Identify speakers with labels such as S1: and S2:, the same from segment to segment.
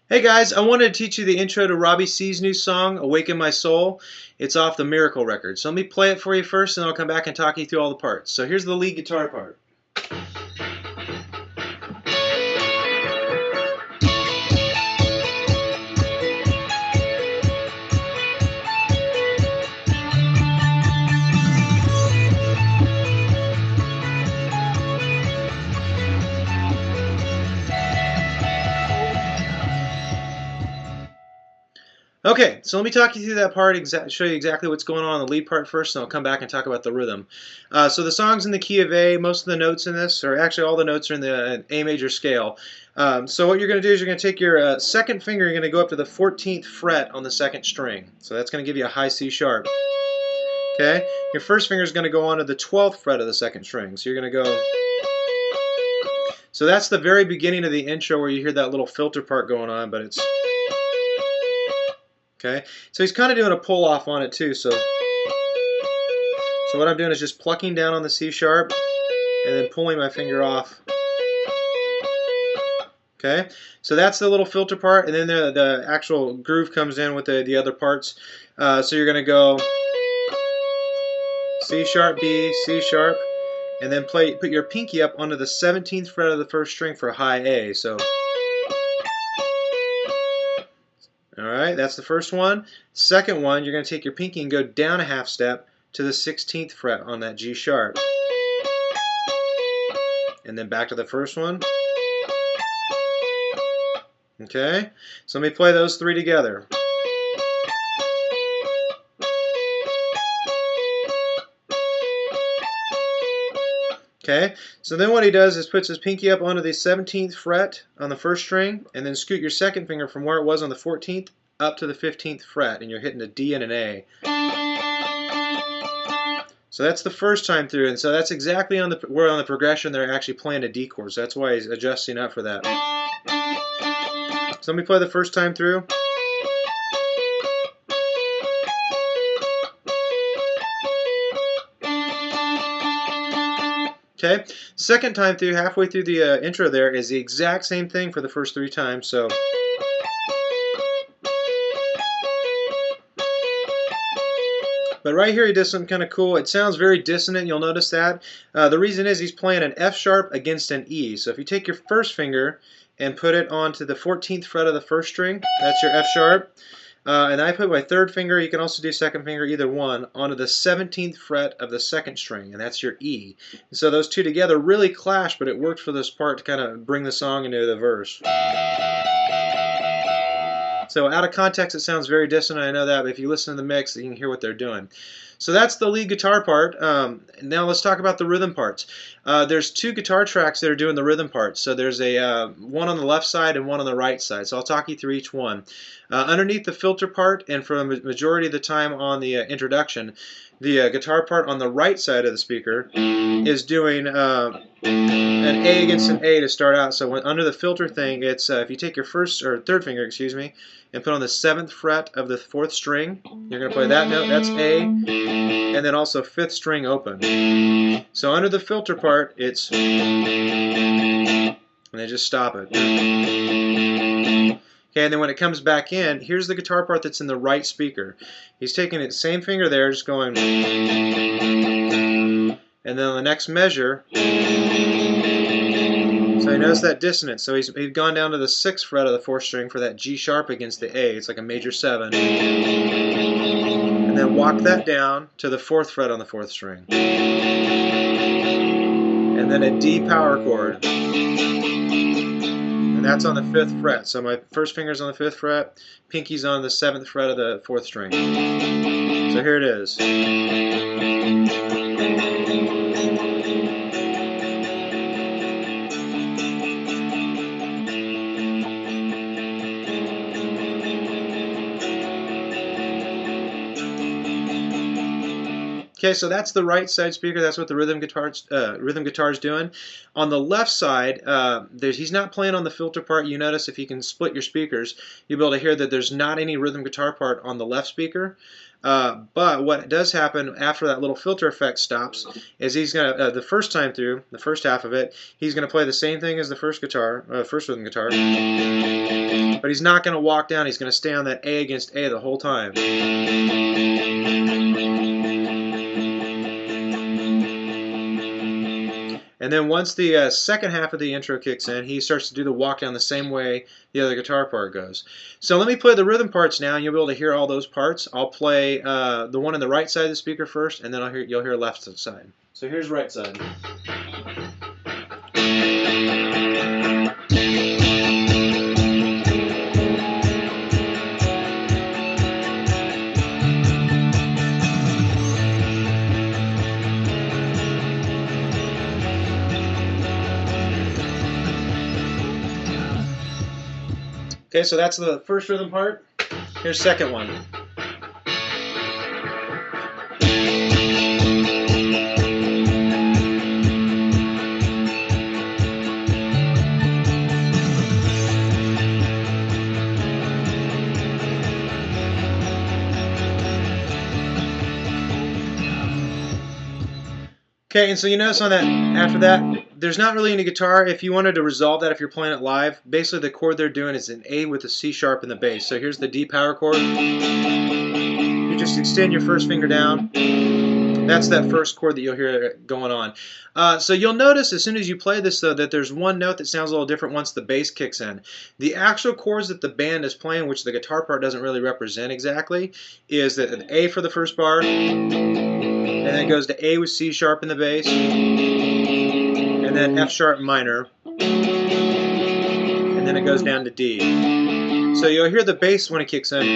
S1: Hey guys, I wanted to teach you the intro to Robbie Seay's new song, Awaken My Soul. It's off the Miracle record. So let me play it for you first, and then I'll come back and talk you through all the parts. So here's the lead guitar part. Okay, so let me talk you through that part, show you exactly what's going on in the lead part first, and I'll come back and talk about the rhythm. So the song's in the key of A. Most of the notes in this, or actually all the notes are in the A major scale. So what you're going to do is you're going to take your second finger, you're going to go up to the 14th fret on the second string. So that's going to give you a high C sharp. Okay, your first finger is going to go onto the 12th fret of the second string. So you're going to go. So that's the very beginning of the intro where you hear that little filter part going on, but it's. Okay, so he's kind of doing a pull off on it too. So what I'm doing is just plucking down on the C sharp and then pulling my finger off. Okay, so that's the little filter part, and then the actual groove comes in with the other parts. So you're going to go C sharp, B, C sharp, and then put your pinky up onto the 17th fret of the first string for high A. So. Alright, that's the first one. Second one, you're going to take your pinky and go down a half step to the 16th fret on that G sharp. And then back to the first one. Okay, so let me play those three together. Okay, so then what he does is puts his pinky up onto the 17th fret on the first string, and then scoot your second finger from where it was on the 14th up to the 15th fret, and you're hitting a D and an A. So that's the first time through, and so that's exactly where on the progression they're actually playing a D chord, so that's why he's adjusting up for that. So let me play the first time through. Okay, second time through, halfway through the intro there, is the exact same thing for the first three times. So, but right here he does something kind of cool. It sounds very dissonant, you'll notice that. The reason is he's playing an F sharp against an E. So if you take your first finger and put it onto the 14th fret of the first string, that's your F sharp. And I put my third finger, you can also do second finger, either one, onto the 17th fret of the second string, and that's your E. And so those two together really clash, but it worked for this part to kind of bring the song into the verse. So out of context it sounds very dissonant, I know that, but if you listen to the mix you can hear what they're doing. So that's the lead guitar part. Now let's talk about the rhythm parts. There's two guitar tracks that are doing the rhythm parts. So there's a one on the left side and one on the right side. So I'll talk you through each one. Underneath the filter part, and for a majority of the time on the introduction, the guitar part on the right side of the speaker is doing an A against an A to start out. So under the filter thing, it's if you take your third finger, excuse me, and put on the 7th fret of the 4th string, you're going to play that note, that's A, and then also 5th string open. So under the filter part, it's, and then just stop it. Okay, and then when it comes back in, here's the guitar part that's in the right speaker. He's taking the same finger there, just going, and then on the next measure, so you notice that dissonance. So he's gone down to the 6th fret of the 4th string for that G sharp against the A. It's like a major 7. And then walk that down to the 4th fret on the 4th string. And then a D power chord. And that's on the 5th fret. So my first finger's on the 5th fret, pinky's on the 7th fret of the 4th string. So here it is. Okay, so that's the right side speaker. That's what the rhythm guitar is doing. On the left side, he's not playing on the filter part. You notice if you can split your speakers, you'll be able to hear that there's not any rhythm guitar part on the left speaker. But what does happen after that little filter effect stops is he's going to, the first time through, the first half of it, he's going to play the same thing as the first rhythm guitar, but he's not going to walk down. He's going to stay on that A against A the whole time. And then once the second half of the intro kicks in, he starts to do the walk down the same way the other guitar part goes. So let me play the rhythm parts now, and you'll be able to hear all those parts. I'll play the one on the right side of the speaker first, and then you'll hear left side. So here's right side. Okay, so that's the first rhythm part. Here's the second one. Okay, and so you notice on that, after that, there's not really any guitar. If you wanted to resolve that, if you're playing it live, basically the chord they're doing is an A with a C sharp in the bass. So here's the D power chord. You just extend your first finger down. That's that first chord that you'll hear going on. So you'll notice as soon as you play this, though, that there's one note that sounds a little different once the bass kicks in. The actual chords that the band is playing, which the guitar part doesn't really represent exactly, is that an A for the first bar, and then it goes to A with C sharp in the bass, and then F sharp minor, and then it goes down to D. So you'll hear the bass when it kicks in,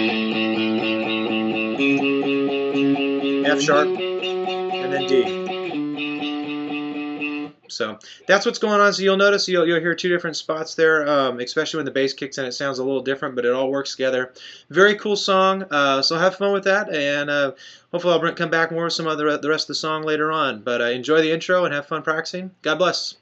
S1: F sharp, and then D. So that's what's going on. So you'll notice you'll hear two different spots there, especially when the bass kicks in. It sounds a little different, but it all works together. Very cool song. So have fun with that, and hopefully I'll come back more with some of the rest of the song later on. But enjoy the intro and have fun practicing. God bless.